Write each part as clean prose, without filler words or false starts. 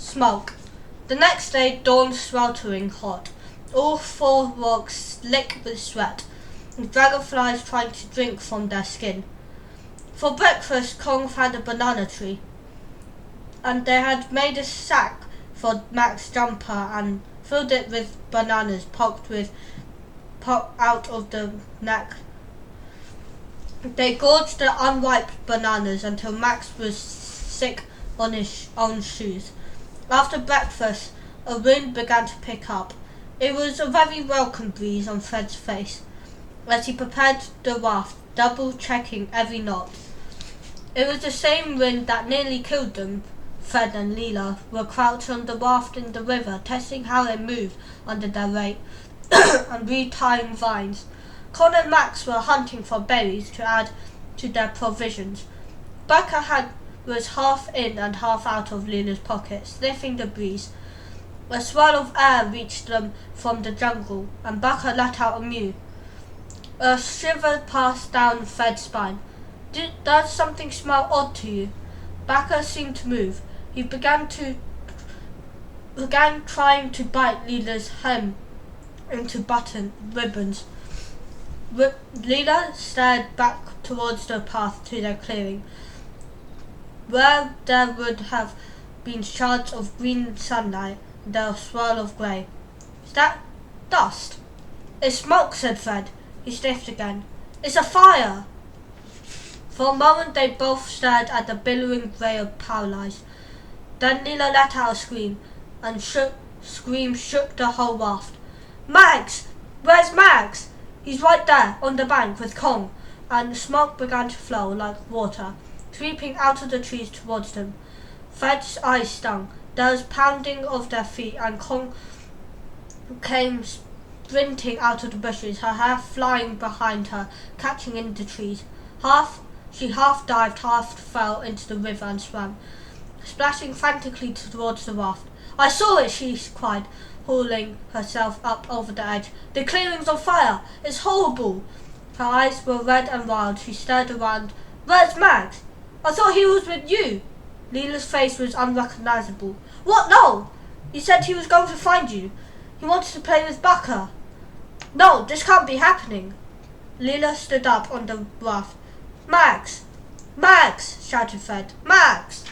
smoke. The next day dawned sweltering hot. All four walked slick with sweat, and dragonflies trying to drink from their skin. For breakfast, Kong found a banana tree, and they had made a sack for Mac's jumper and filled it with bananas poked out of the neck. They gorged the unripe bananas until Max was sick on his own shoes. After breakfast, a wind began to pick up. It was a very welcome breeze on Fred's face as he prepared the raft, double-checking every knot. It was the same wind that nearly killed them. Fred and Leela were crouched on the raft in the river, testing how it moved under their weight and retying vines. Con and Max were hunting for berries to add to their provisions. Becca was half in and half out of Leela's pocket, sniffing the breeze. A swirl of air reached them from the jungle, and Becca let out a mew. A shiver passed down Fred's spine. Does something smell odd to you? Becca seemed to move. He began trying to bite Leela's hem into button ribbons. Leela stared back towards the path to their clearing, where there would have been shards of green sunlight and a swirl of grey. Is that dust? It's smoke, said Fred. He sniffed again. It's a fire! For a moment they both stared at the billowing grey paralysed. Then Leela let out a scream, and scream shook the whole raft. Max! Where's Max? He's right there, on the bank with Kong, and the smoke began to flow like water, sweeping out of the trees towards them. Fred's eyes stung. There was pounding of their feet, and Kong came sprinting out of the bushes, her hair flying behind her, catching in the trees. She half dived, half fell into the river and swam, splashing frantically towards the raft. I saw it, she cried, hauling herself up over the edge. The clearing's on fire! It's horrible! Her eyes were red and wild. She stared around. Where's Max? I thought he was with you. Leela's face was unrecognizable. What? No! He said he was going to find you. He wanted to play with Becca. No, this can't be happening. Leela stood up on the raft. Max! Max! Shouted Fred. Max!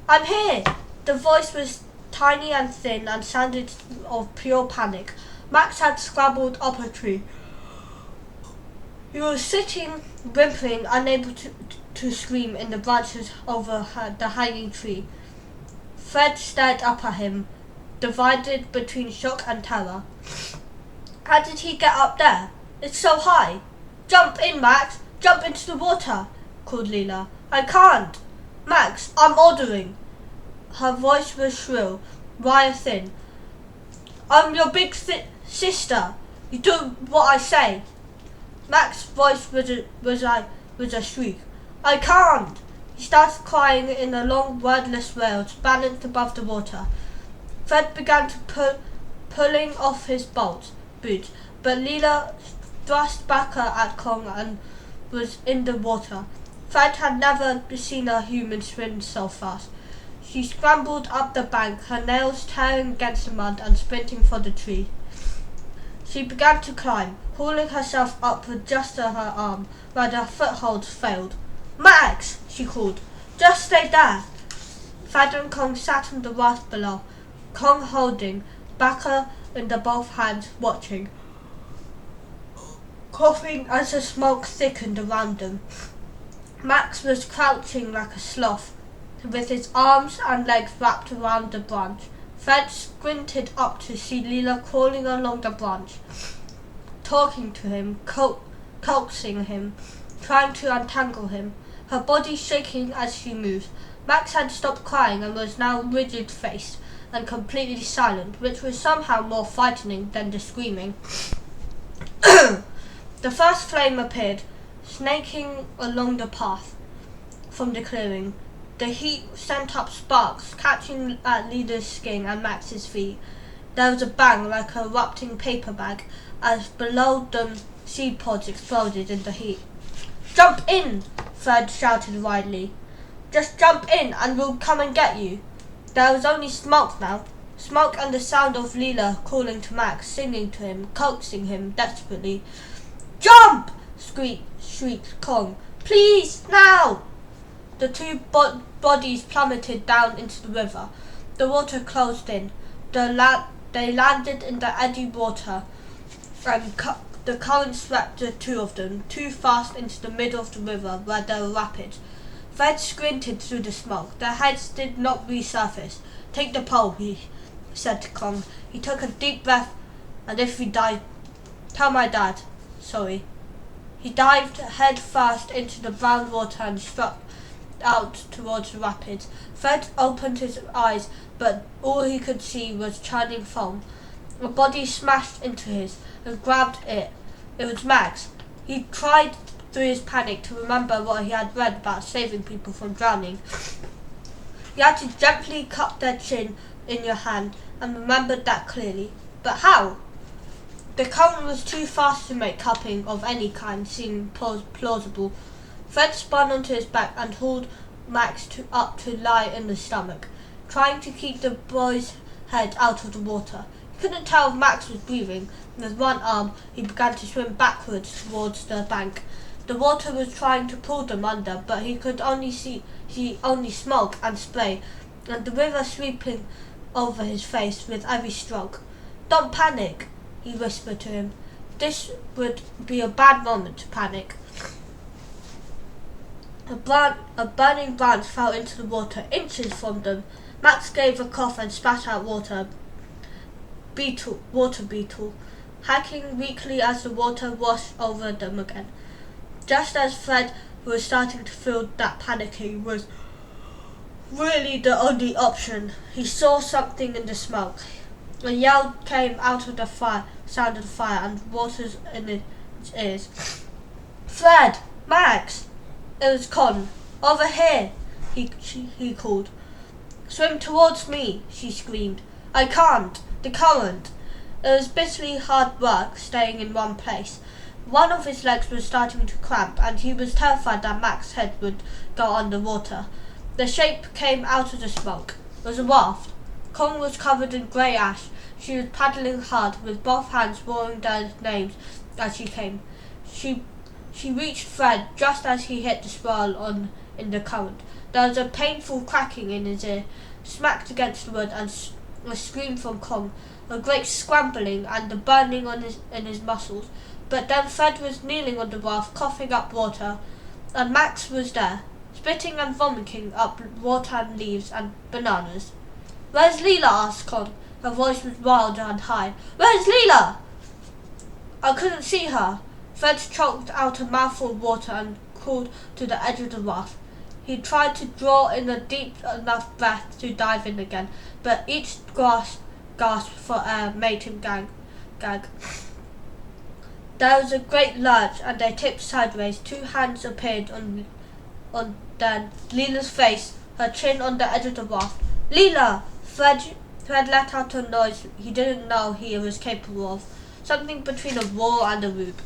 I'm here! The voice was tiny and thin and sounded of pure panic. Max had scrabbled up a tree. He was sitting, whimpering, unable to scream in the branches over the hanging tree. Fred stared up at him, divided between shock and terror. How did he get up there? It's so high. Jump in, Max! Jump into the water! Called Leela. I can't! Max, I'm ordering! Her voice was shrill, wire thin. I'm your big sister. You do what I say. Max's voice was a shriek. I can't! He started crying in a long, wordless wail, balanced above the water. Fred began to pulling off his boots, but Leela thrust Becca at Kong and was in the water. Fred had never seen a human swim so fast. She scrambled up the bank, her nails tearing against the mud and sprinting for the tree. She began to climb, hauling herself up with just her arm, where her footholds failed. Max! She called. Just stay there! Fred and Kong sat on the raft below, Kong holding, Becca in the both hands, watching, coughing as the smoke thickened around them. Max was crouching like a sloth, with his arms and legs wrapped around the branch. Fred squinted up to see Leela crawling along the branch, talking to him, coaxing him, trying to untangle him, her body shaking as she moved. Max had stopped crying and was now rigid-faced and completely silent, which was somehow more frightening than the screaming. The first flame appeared, snaking along the path from the clearing. The heat sent up sparks, catching at Leela's skin and Max's feet. There was a bang like a erupting paper bag as below them seed pods exploded in the heat. Jump in! Fred shouted wildly. Just jump in and we'll come and get you. There was only smoke now. Smoke and the sound of Leela calling to Max, singing to him, coaxing him desperately. "Jump!" shrieked Kong. "Please, now!" The two bodies plummeted down into the river. The water closed in. They landed in the eddy water, and the current swept the two of them too fast into the middle of the river where there were rapids. Fred squinted through the smoke. Their heads did not resurface. "Take the pole," he said to Kong. He took a deep breath. "And if we die, tell my dad. Sorry." He dived head first into the brown water and struck out towards the rapids. Fred opened his eyes, but all he could see was churning foam. A body smashed into his and grabbed it. It was Max. He tried through his panic to remember what he had read about saving people from drowning. You had to gently cup their chin in your hand, and remembered that clearly. But how? The current was too fast to make cupping of any kind seem plausible. Fred spun onto his back and hauled Max up to lie in the stomach, trying to keep the boy's head out of the water. He couldn't tell if Max was breathing. With one arm, he began to swim backwards towards the bank. The water was trying to pull them under, but he could only see only smoke and spray, and the river sweeping over his face with every stroke. "Don't panic," he whispered to him. "This would be a bad moment to panic." A burning branch fell into the water, inches from them. Max gave a cough and spat out water beetle, hacking weakly as the water washed over them again. Just as Fred was starting to feel that panicking was really the only option, he saw something in the smoke. A yell came out of the sound of the fire, and water in his ears. "Fred! Max!" It was Con. "Over here!" he called. "Swim towards me!" she screamed. "I can't! The current!" It was bitterly hard work staying in one place. One of his legs was starting to cramp, and he was terrified that Max's head would go under water. The shape came out of the smoke. It was a raft. Kong was covered in grey ash. She was paddling hard, with both hands roaring their names as she came. She reached Fred just as he hit the swirl in the current. There was a painful cracking in his ear, smacked against the wood, and a scream from Kong, a great scrambling and a burning in his muscles. But then Fred was kneeling on the raft, coughing up water, and Max was there, spitting and vomiting up water and leaves and bananas. "Where's Leela?" asked Kong. Her voice was wild and high. "Where's Leela?" "I couldn't see her." Fred choked out a mouthful of water and crawled to the edge of the raft. He tried to draw in a deep enough breath to dive in again, but each gasp for air made him gag. There was a great lurch, and they tipped sideways. Two hands appeared on then Leela's face, her chin on the edge of the raft. "Leela!" Fred let out a noise he didn't know he was capable of, something between a roar and a whoop,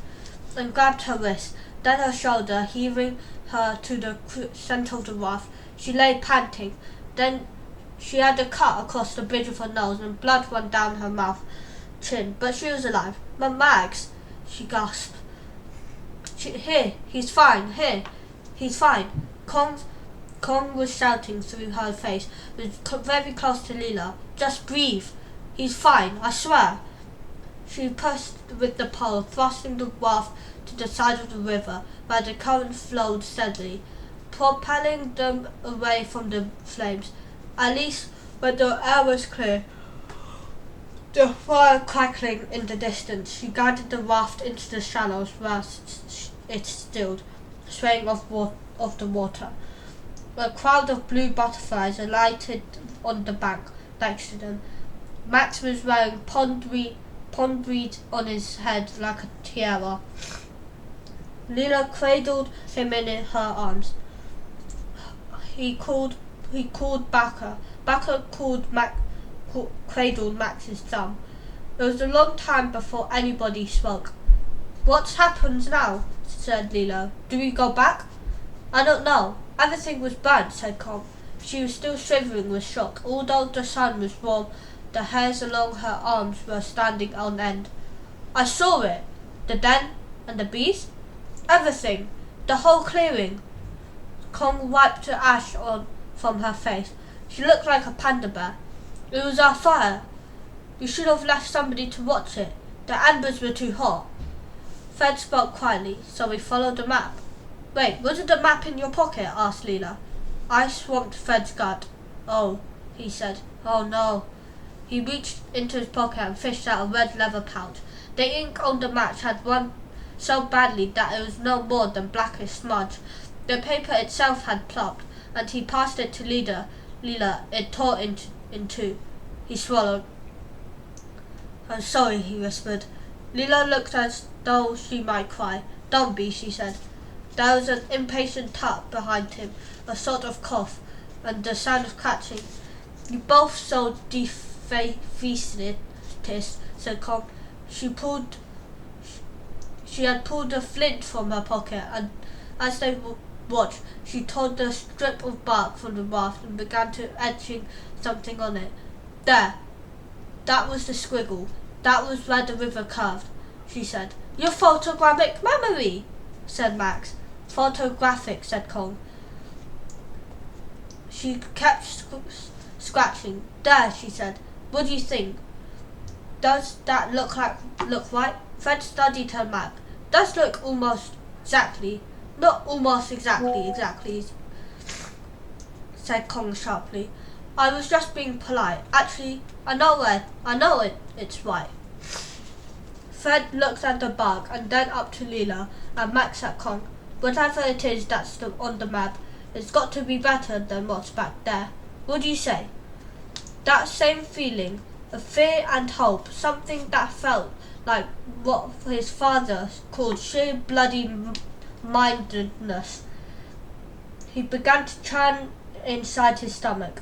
and grabbed her wrist, then her shoulder, heaving her to the center of the raft. She lay panting. Then she had a cut across the bridge of her nose, and blood ran down her mouth, chin, but she was alive. "Max!" she gasped. "Here, he's fine, here, he's fine." Kong was shouting through her face, was very close to Leela. "Just breathe. He's fine, I swear." She pushed with the pole, thrusting the raft to the side of the river, where the current flowed steadily, propelling them away from the flames. At least when the air was clear, the fire crackling in the distance, she guided the raft into the shallows where it stilled, swaying off the water. A crowd of blue butterflies alighted on the bank next to them. Max was wearing pondweed on his head like a tiara. Leela cradled him in her arms. He called Baka. Baka cradled Max's thumb. It was a long time before anybody spoke. "What happens now?" said Leela. "Do we go back?" "I don't know. Everything was burnt," said Kong. She was still shivering with shock. Although the sun was warm, the hairs along her arms were standing on end. I saw it. The den and the bees. Everything. The whole clearing. Kong wiped the ash from her face. She looked like a panda bear. It was our fire. You should have left somebody to watch it. The embers were too hot. Fred spoke quietly, so we followed the map. Wait, wasn't the map in your pocket? Asked Leela. I swamped Fred's gut. Oh, he said. Oh no. He reached into his pocket and fished out a red leather pouch. The ink on the match had run so badly that it was no more than blackish smudge. The paper itself had plopped, and he passed it to Leela. It tore in two. He swallowed. I'm sorry, he whispered. Leela looked as though she might cry. Don't be, she said. There was an impatient tap behind him, a sort of cough, and the sound of catching. You both so defeated, said Kong. She had pulled a flint from her pocket, and as they watched, she tore the strip of bark from the raft and began to etching something on it. There. That was the squiggle. That was where the river curved, she said. Your photographic memory, said Max. Photographic, said Kong. She kept scratching. There, she said. What do you think? Does that look right? Fred studied her map. Does look almost exactly. Not almost exactly, said Kong sharply. I was just being polite. Actually, I know it's right. Fred looked at the bark and then up to Leela and Max at Kong. Whatever it is that's on the map, it's got to be better than what's back there. What do you say? That same feeling of fear and hope, something that felt like what his father called sheer bloody mindedness. He began to churn inside his stomach.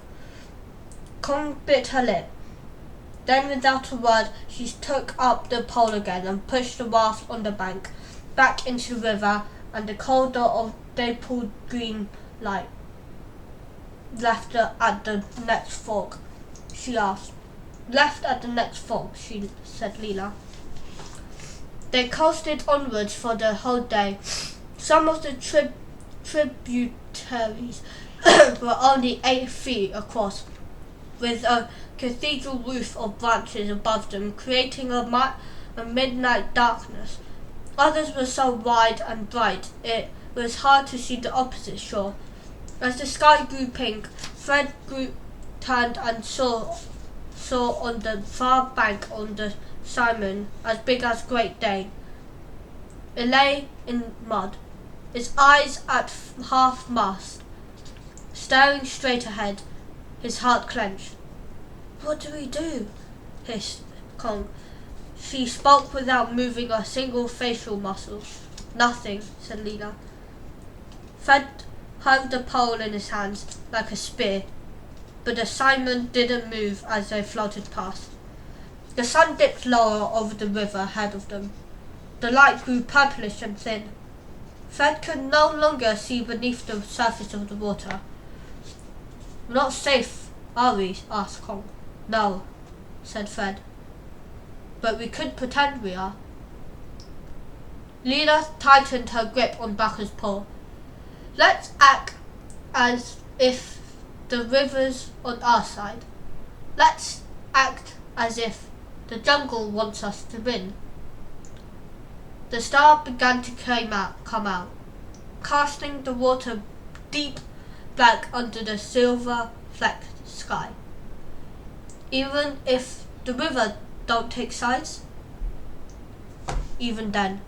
Kong bit her lip. Then without a word, she took up the pole again and pushed the raft on the bank, back into the river, and the corridor of dappled green light left at the next fork, she asked. Left at the next fork, said Leela. They coasted onwards for the whole day. Some of the tributaries were only 8 feet across, with a cathedral roof of branches above them, creating a midnight darkness. Others were so wide and bright it was hard to see the opposite shore. As the sky grew pink, Fred turned and saw on the far bank on the Simon, as big as Great Dane. It lay in mud, its eyes at half-mast, staring straight ahead. His heart clenched. What do we do? Hissed Kong. She spoke without moving a single facial muscle. Nothing, said Leela. Fred held the pole in his hands like a spear, but the Simon didn't move as they floated past. The sun dipped lower over the river ahead of them. The light grew purplish and thin. Fred could no longer see beneath the surface of the water. We're not safe, are we? Asked Kong. No, said Fred. But we could pretend we are. Leela tightened her grip on Bakker's paw. Let's act as if the river's on our side. Let's act as if the jungle wants us to win. The star began to come out, casting the water deep back under the silver-flecked sky. Even if the river don't take sides, even then.